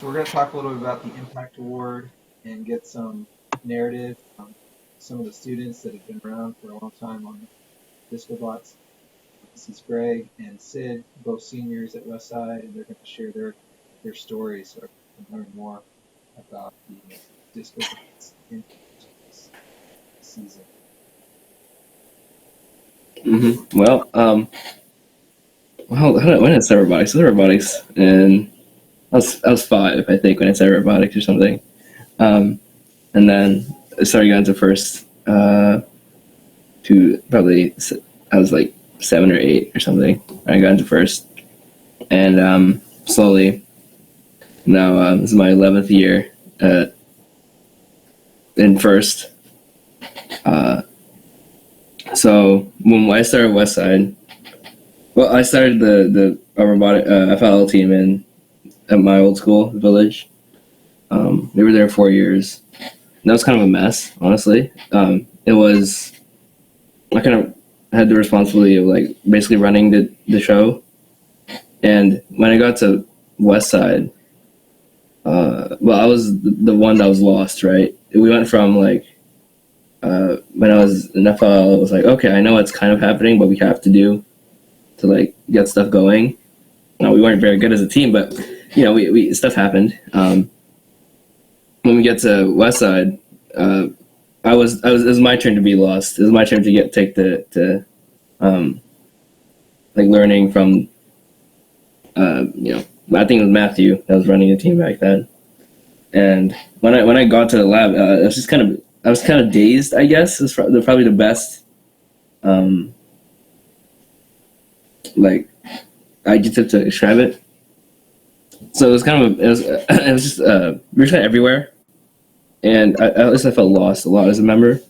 We're going to talk a little bit about the Impact Award and get some narrative from some of the students that have been around for a long time on Disco Bots. This is Greg and Sid, both seniors at Westside, and they're going to share their stories so I can learn more about the Disco Bots impact this season. When I started robotics, I started robotics, and I was 5, I think, when I started robotics or something. And then I started going to first to probably, I was like 7 or 8 or something when I got into first. And slowly, now this is my 11th year in first. So when I started Westside, well, I started the robotic FLL team at my old school, the Village. We were there 4 years. And that was kind of a mess, honestly. It was, I kind of had the responsibility of like basically running the show. And when I got to Westside, I was the one that was lost, right? We went from like, when I was in FLL, it was like, okay, I know what's kind of happening, but we have to do to like get stuff going. No, we weren't very good as a team, but you know, we stuff happened. When we get to Westside, it was my turn to be lost. It was my turn to take the like learning from I think it was Matthew that was running the team back then. And when I got to the lab, I was kind of dazed, I guess. It's probably the best like adjective to describe it. So it was just we were kind of everywhere, and at least I felt lost a lot as a member.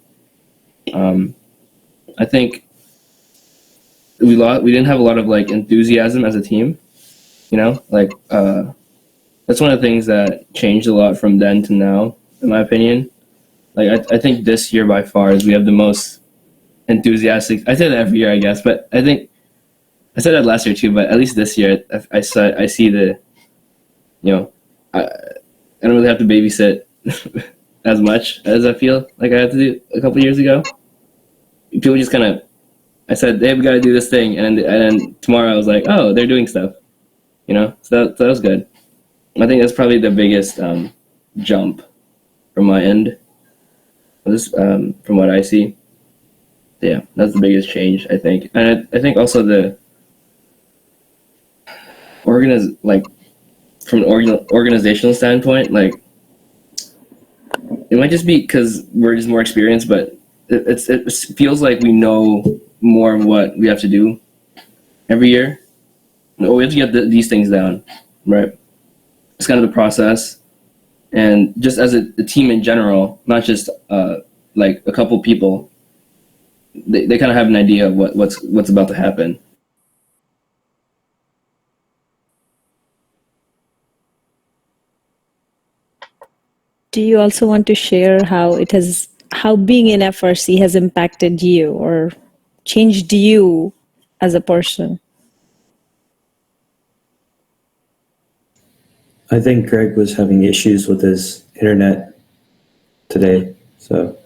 I think we didn't have a lot of like enthusiasm as a team, like that's one of the things that changed a lot from then to now, in my opinion. Like I think this year by far is we have the most enthusiastic. I say that every year, I guess, but I think I said that last year too. But at least this year, I see the, I don't really have to babysit as much as I feel like I had to do a couple years ago. People just kind of, I said, hey, we got to do this thing, and then tomorrow I was like, oh, they're doing stuff, So that was good. I think that's probably the biggest jump from my end. This from what I see. Yeah, that's the biggest change, I think. And I think also the from an organizational standpoint, like it might just be because we're just more experienced, but it feels like we know more of what we have to do every year. No, we have to get these things down, right? It's kind of the process. And just as a team in general, not just like a couple people, they kind of have an idea of what's about to happen. Do you also want to share how being in FRC has impacted you or changed you as a person? I think Greg was having issues with his internet today, so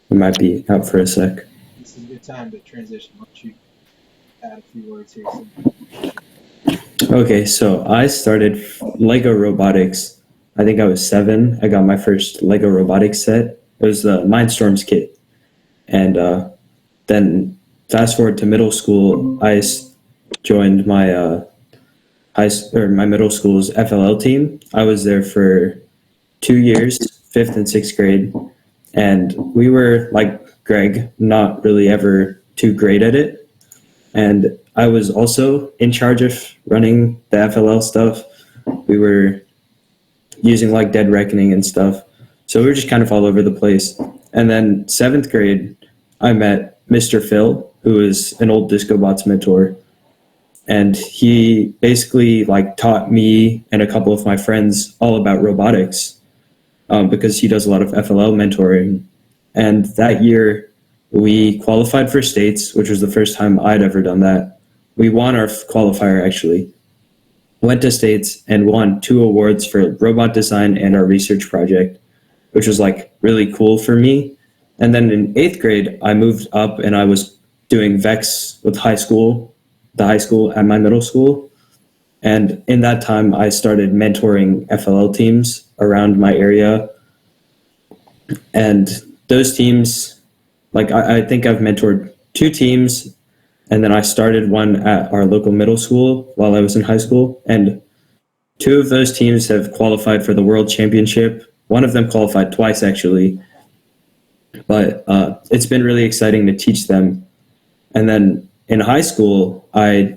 he might be out for a sec. This is a good time to transition. Why don't you add a few words here? Okay, so I started Lego robotics. I think I was 7. I got my first Lego robotics set. It was the Mindstorms kit. And then fast forward to middle school, I joined my my middle school's FLL team. I was there for 2 years, 5th and 6th grade. And we were, like Greg, not really ever too great at it. And I was also in charge of running the FLL stuff. We were using like Dead Reckoning and stuff. So we were just kind of all over the place. And then 7th grade, I met Mr. Phil, who is an old Disco Bots mentor. And he basically like taught me and a couple of my friends all about robotics because he does a lot of FLL mentoring. And that year we qualified for states, which was the first time I'd ever done that. We won our qualifier actually. went to States and won 2 awards for robot design and our research project, which was like really cool for me. And then in 8th grade, I moved up and I was doing VEX with the high school at my middle school. And in that time, I started mentoring FLL teams around my area. And those teams, like I think I've mentored 2 teams, and then I started one at our local middle school while I was in high school. And 2 of those teams have qualified for the World Championship. One of them qualified twice, actually. But it's been really exciting to teach them. And then in high school, I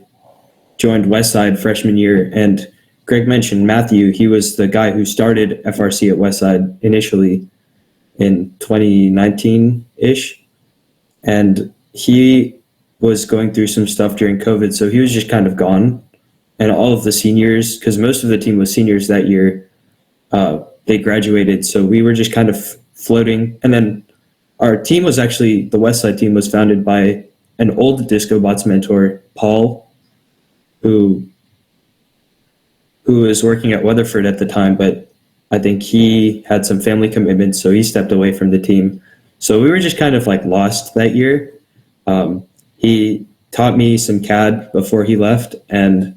joined Westside freshman year, and Greg mentioned Matthew. He was the guy who started FRC at Westside initially in 2019-ish. And he was going through some stuff during COVID, so he was just kind of gone. And all of the seniors, because most of the team was seniors that year, they graduated, so we were just kind of floating. And then our team was actually, the Westside team was founded by an old Disco Bots mentor, Paul, who was working at Weatherford at the time, but I think he had some family commitments, so he stepped away from the team. So we were just kind of like lost that year. He taught me some CAD before he left, and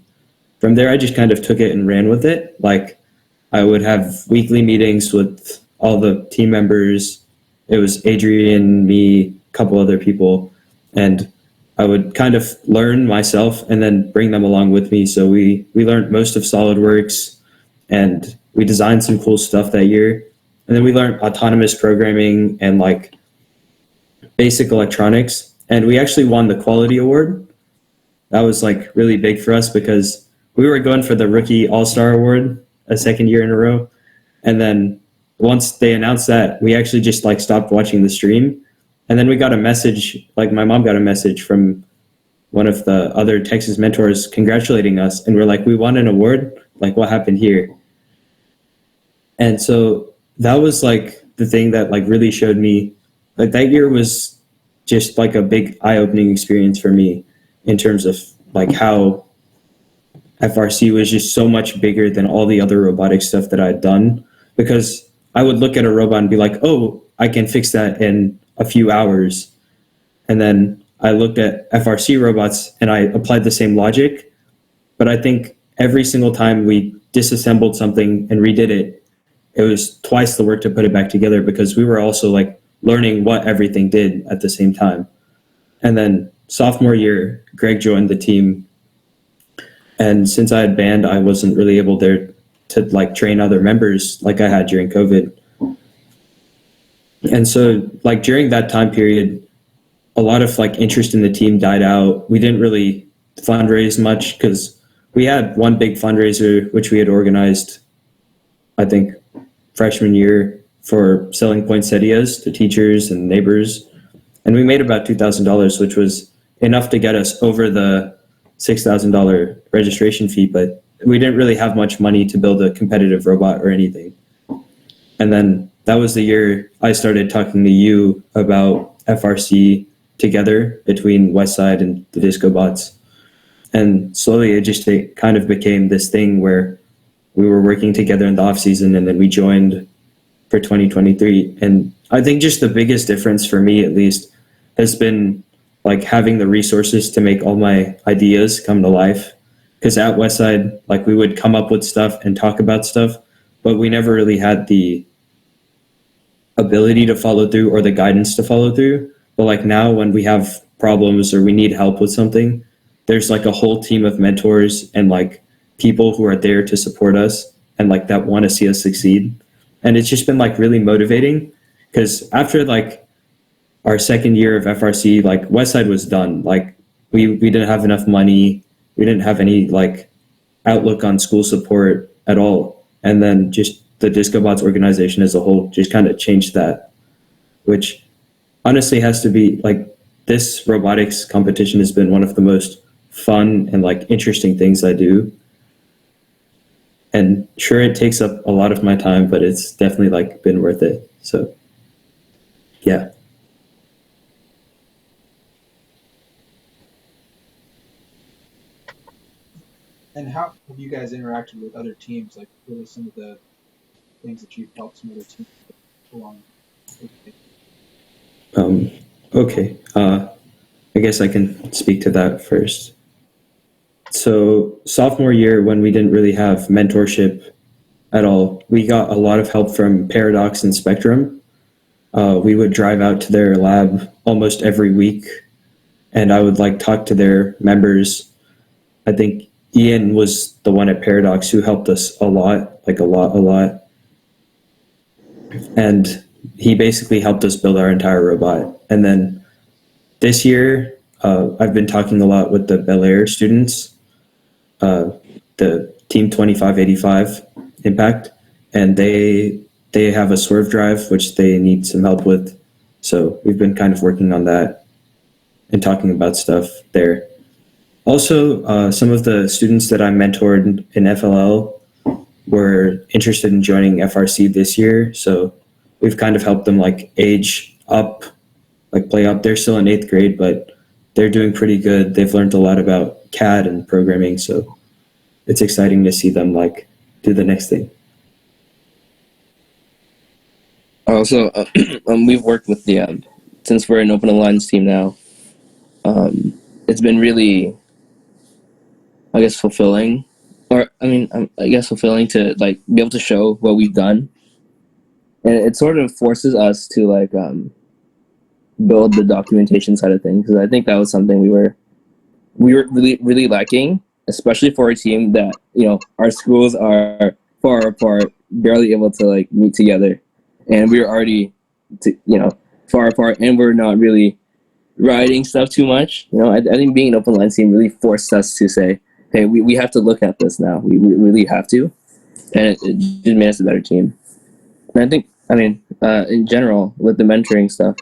from there I just kind of took it and ran with it. Like I would have weekly meetings with all the team members. It was Adrian, me, a couple other people, and I would kind of learn myself and then bring them along with me. So we learned most of SolidWorks, and we designed some cool stuff that year. And then we learned autonomous programming and like basic electronics. And we actually won the quality award. That was like really big for us because we were going for the rookie all-star award a second year in a row. And then once they announced that, we actually just like stopped watching the stream. And then we got a message, like my mom got a message from one of the other Texas mentors congratulating us. And we're like, we won an award? Like, what happened here? And so that was like the thing that like really showed me, like that year was just like a big eye-opening experience for me in terms of like how FRC was just so much bigger than all the other robotic stuff that I'd done. Because I would look at a robot and be like, oh, I can fix that in a few hours. And then I looked at FRC robots and I applied the same logic. But I think every single time we disassembled something and redid it, it was twice the work to put it back together because we were also like learning what everything did at the same time. And then sophomore year, Greg joined the team. And since I had band, I wasn't really able there to like train other members like I had during COVID. And so like during that time period, a lot of like interest in the team died out. We didn't really fundraise much because we had one big fundraiser, which we had organized, I think, freshman year for selling poinsettias to teachers and neighbors. And we made about $2,000, which was enough to get us over the $6,000 registration fee, but we didn't really have much money to build a competitive robot or anything. And then that was the year I started talking to you about FRC together between Westside and the Disco Bots. And slowly it kind of became this thing where we were working together in the off season, and then we joined for 2023. And I think just the biggest difference for me, at least, has been like having the resources to make all my ideas come to life. Because at Westside, like we would come up with stuff and talk about stuff, but we never really had the ability to follow through or the guidance to follow through. But like now when we have problems or we need help with something, there's like a whole team of mentors and like people who are there to support us and like that want to see us succeed. And it's just been like really motivating because after like our second year of FRC, like Westside was done. Like we didn't have enough money. We didn't have any like outlook on school support at all. And then just the Disco Bots organization as a whole just kind of changed that, which honestly has to be like this robotics competition has been one of the most fun and like interesting things I do. And sure, it takes up a lot of my time, but it's definitely like been worth it. So yeah. And how have you guys interacted with other teams? Like, what are some of the things that you've helped some other teams along? Um, okay. I guess I can speak to that first. So sophomore year, when we didn't really have mentorship at all, we got a lot of help from Paradox and Spectrum. We would drive out to their lab almost every week, and I would like talk to their members. I think Ian was the one at Paradox who helped us a lot, like a lot. And he basically helped us build our entire robot. And then this year, I've been talking a lot with the Bel Air students, the Team 2585 Impact, and they have a swerve drive which they need some help with. So we've been kind of working on that and talking about stuff there. Also, some of the students that I mentored in FLL were interested in joining FRC this year, so we've kind of helped them like age up, like play up. They're still in 8th grade, but they're doing pretty good. They've learned a lot about CAD and programming, so it's exciting to see them like do the next thing. Also, we've worked with the since we're an Open Alliance team now. It's been really, I guess, fulfilling, or I guess fulfilling to like be able to show what we've done, and it sort of forces us to like build the documentation side of things, because I think that was something we were really lacking, especially for a team that, you know, our schools are far apart, barely able to like meet together, and we were already far apart, and we're not really writing stuff too much. You know, I think being an open line team really forced us to say, hey, we have to look at this now. We really have to, and it just made us a better team. And I think, in general, with the mentoring stuff,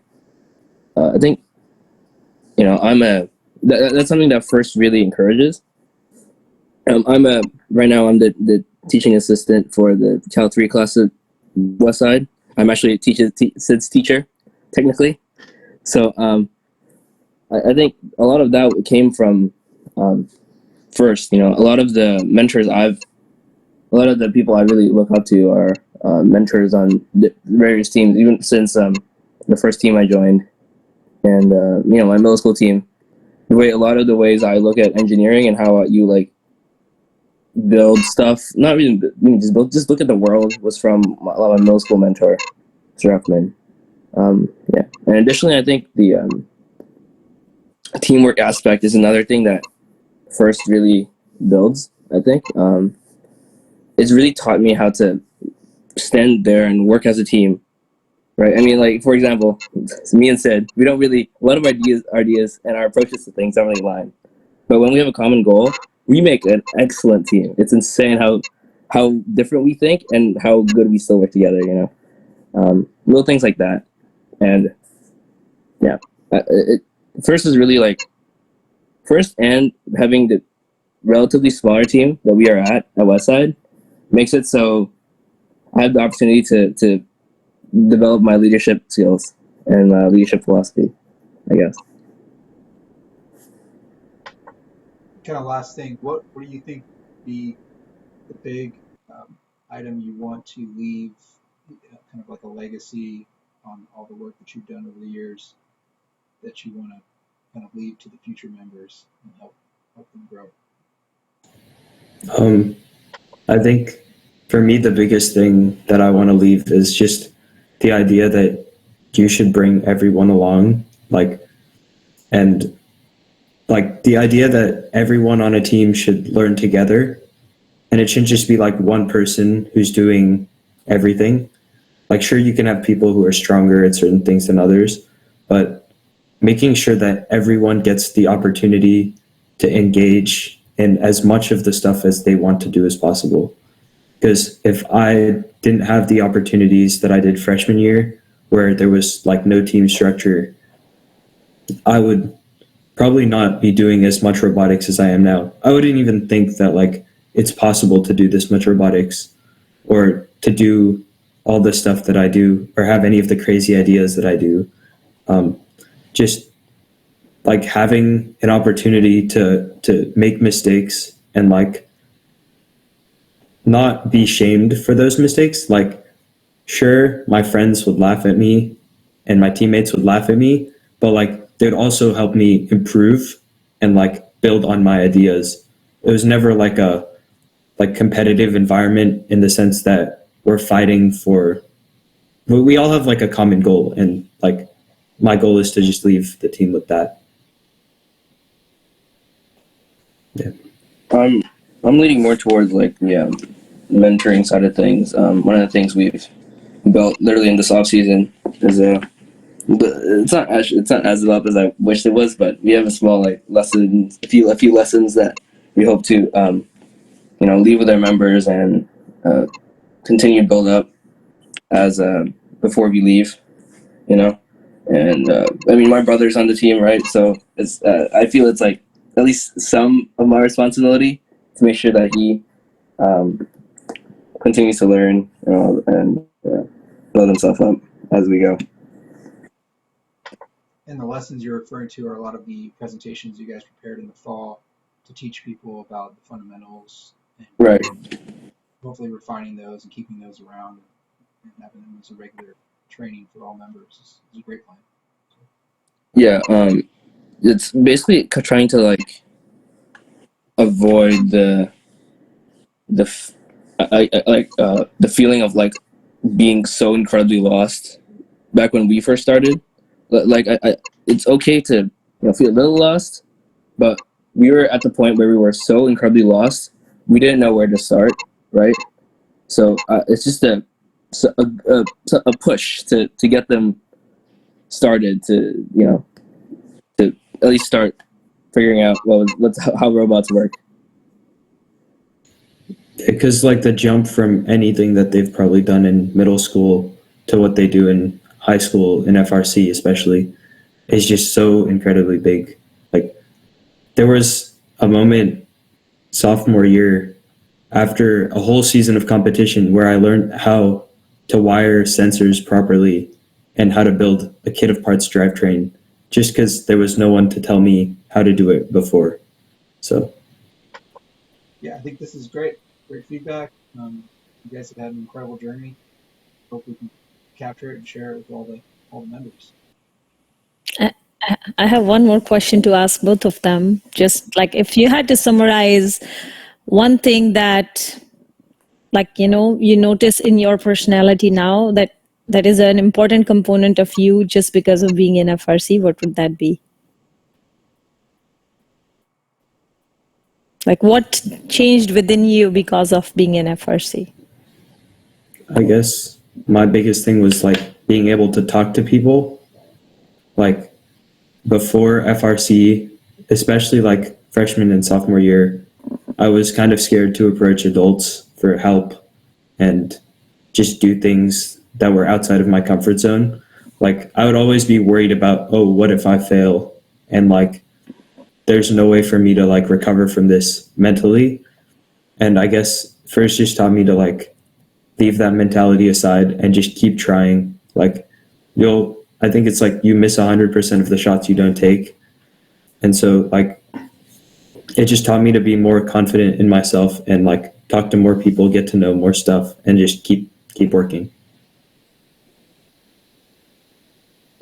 I think, you know, that's something that first really encourages. Right now I'm the teaching assistant for the Cal 3 class at Westside. I'm actually Sid's teacher, technically. So I think a lot of that came from first, you know, a lot of the people I really look up to are mentors on the various teams, even since the first team I joined, and you know, my middle school team. A lot of the ways I look at engineering and how you like build stuff, not even just look at the world, was from a lot of my middle school mentor, Mr. Huffman. Yeah, and additionally, I think the teamwork aspect is another thing that first really builds. I think it's really taught me how to stand there and work as a team, right? I mean, like, for example, me and Sid, we don't really, a lot of ideas and our approaches to things don't really align, but when we have a common goal, we make an excellent team. It's insane how different we think and how good we still work together, you know. Little things like that. And yeah, first is really like, first, and having the relatively smaller team that we are at Westside makes it so I have the opportunity to develop my leadership skills and leadership philosophy, I guess. Kind of last thing, what do you think be the big item you want to leave, kind of like a legacy on all the work that you've done over the years, that you want to kind of leave to the future members and help them grow? I think for me, the biggest thing that I want to leave is just the idea that you should bring everyone along, and the idea that everyone on a team should learn together, and it shouldn't just be like one person who's doing everything. Like, sure, you can have people who are stronger at certain things than others, but making sure that everyone gets the opportunity to engage in as much of the stuff as they want to do as possible. Because if I didn't have the opportunities that I did freshman year, where there was like no team structure, I would probably not be doing as much robotics as I am now. I wouldn't even think that like it's possible to do this much robotics, or to do all the stuff that I do, or have any of the crazy ideas that I do. Just like having an opportunity to make mistakes and like not be shamed for those mistakes. Like, sure, my friends would laugh at me and my teammates would laugh at me, but like they'd also help me improve and like build on my ideas. It was never like a like competitive environment in the sense that we're fighting for, we all have like a common goal, and like my goal is to just leave the team with that. Yeah. I'm leaning more towards like mentoring side of things. One of the things we've built literally in this off season is it's not as developed as I wish it was, but we have a small like lessons, a few lessons that we hope to leave with our members and continue to build up as before we leave, you know. And I mean, my brother's on the team, right? So it's I feel it's like at least some of my responsibility to make sure that he continues to learn, and build himself up as we go. And the lessons you're referring to are a lot of the presentations you guys prepared in the fall to teach people about the fundamentals, and Right. hopefully refining those and keeping those around and having them as a regular training for all members is a great plan. Yeah. It's basically trying to like avoid the feeling of like being so incredibly lost back when we first started. Like it's okay to feel a little lost, but we were at the point where we were so incredibly lost, we didn't know where to start, right? So it's just a push to get them started, to to at least start figuring out how robots work. Because like the jump from anything that they've probably done in middle school to what they do in high school in FRC especially is just so incredibly big. Like, there was a moment sophomore year after a whole season of competition where I learned how to wire sensors properly and how to build a kit of parts drivetrain, just because there was no one to tell me how to do it before. So Yeah, I think this is great. Great feedback. You guys have had an incredible journey. Hope we can capture it and share it with all the members. I have one more question to ask both of them. Just like if you had to summarize one thing that, like, you notice in your personality now that is an important component of you just because of being in FRC, what would that be? Like, what changed within you because of being in FRC? I guess my biggest thing was like being able to talk to people. Like, before FRC, especially like freshman and sophomore year, I was kind of scared to approach adults for help and just do things that were outside of my comfort zone. Like, I would always be worried about, oh, what if I fail? And like, there's no way for me to like recover from this mentally. And I guess first just taught me to like leave that mentality aside and just keep trying. Like, I think it's like you miss 100% of the shots you don't take. And so like, it just taught me to be more confident in myself and like talk to more people, get to know more stuff, and just keep working.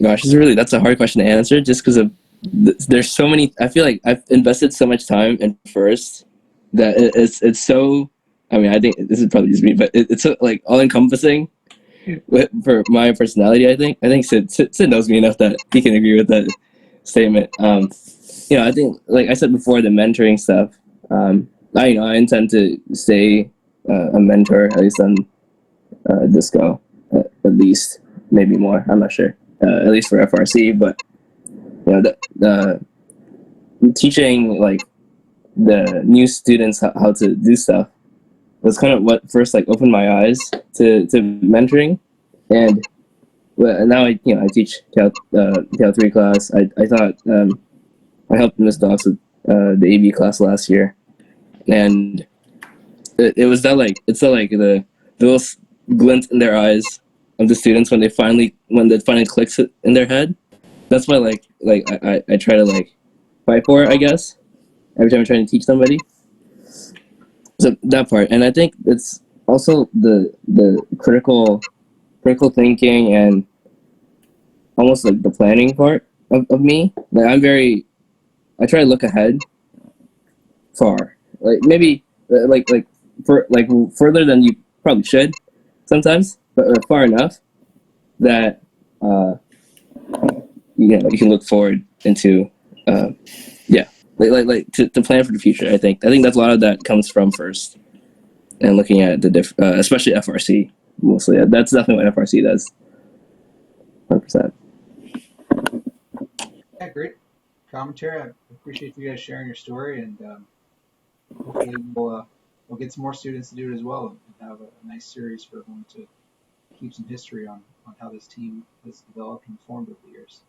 Gosh, that's a hard question to answer, just because of there's so many. I feel like I've invested so much time in first that it's so. I mean, I think this is probably just me, but it's so like all encompassing for my personality. I think Sid knows me enough that he can agree with that statement. I think, like I said before, the mentoring stuff. I intend to stay a mentor, at least on Disco, at least, maybe more. I'm not sure. At least for FRC, but the teaching like the new students how to do stuff was kind of what first like opened my eyes to mentoring. And now I teach Cal 3 class. I thought I helped Miss Docs with the AB class last year, and it was that like it's like the little glint in their eyes of the students when they finally clicks it in their head. That's why I try to like fight for it, I guess, every time I'm trying to teach somebody. So that part, and I think it's also the critical thinking and almost like the planning part of me. Like I try to look ahead far, like maybe for like further than you probably should sometimes, but far enough that uh, you can look forward into yeah, to plan for the future. I think that's a lot of that comes from first and looking at especially FRC mostly. That's definitely what FRC does. 100%. Yeah, great commentary. I appreciate you guys sharing your story, and hopefully we'll get some more students to do it as well, and have a nice series for everyone to keep some history on how this team has developed and formed over the years.